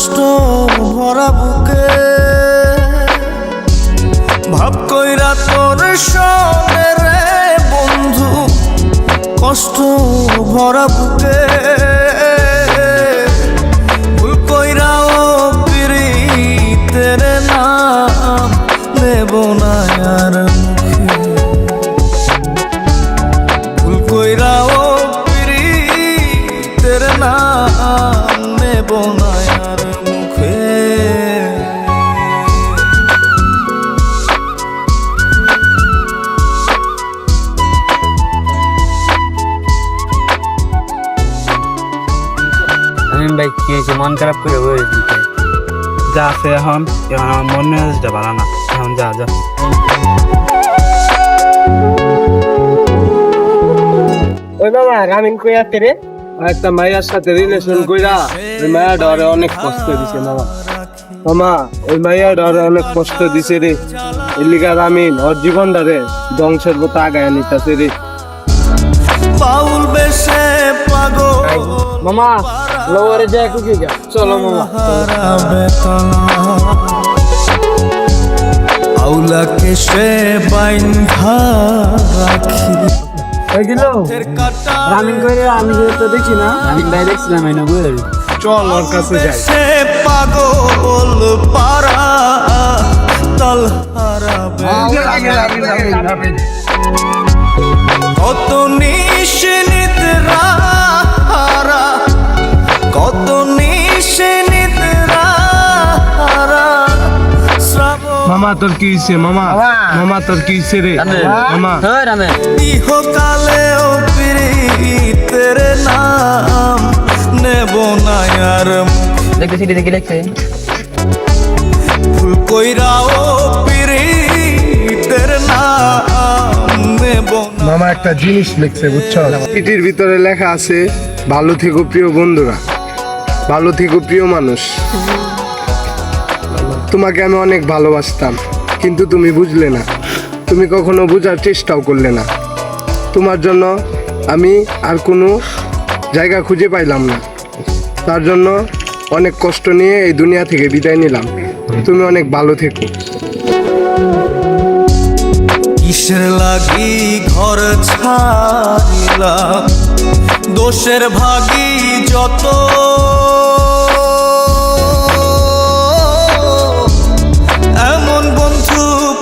কষ্ট ভরা বুকে ভাব কইরা তোর সনে রে বন্ধু, কষ্ট ভরা বুকে ভুল কইরাও পিরিতের নাম নেব না আর মুখে, ভুল কইরাও পিরিতের নাম নেব না আর মুখে। ভাই কি হয়েছে, মন খারাপ করে বলেছি? যা আছে এখন আমার মন মেজাজটা ভালো না, এখন যা যা। ওই বাবা রামিন কই আছে রে? একটা মাইয়ার সাথে রিলেশন কইরা ওই মাইয়া ডরে অনেক কষ্ট দিছে মামা। মামা ওই মাইয়া ডরে অনেক কষ্ট দিছে রে, এলিগা রামিন ওর জীবনটা রে ধ্বংসের মতো আগায় নিতেছে রে। বাউল বেশে পাগল মামা লোয়ারে যায় কুকি যা, চলো মামা। আউলাকে সে বাইন্ধা রাখি এগুলো রামিন কইরে আমি তো দেখি না, আমি ভাই দেখছিলাম এই না বুঝে। চল ওর কাছে যাই। সে পাগল পারা তল হারাবে কত নিশিনিতরা কত নিশিনিতরা মামা তোর কি হইছে মামা? মামা তোর কি হইছে রে মামা? ইহকালেও পিরিতের নাম নেব না আর দেখতে সিটি দেখি লেখছে ভুল কইরাও পিরিতের নাম নেব না। মামা একটা জিনিস লিখছে বুঝছো, চিঠির ভিতরে লেখা আছে ভালো থেকো প্রিয় বন্ধুরা, ভালো থেকো প্রিয় মানুষ। তোমাকে আমি অনেক ভালোবাসতাম কিন্তু তুমি বুঝলে না, তুমি কখনো বোঝার চেষ্টাও করলে না। তোমার জন্য আমি আর কোনো জায়গা খুঁজে পাইলাম না, তার জন্য অনেক কষ্ট নিয়ে এই দুনিয়া থেকে বিদায় নিলাম। তুমি অনেক ভালো থেকো। কিসের লাগি ঘর ছাড়িলাম, দোষের ভাগী যত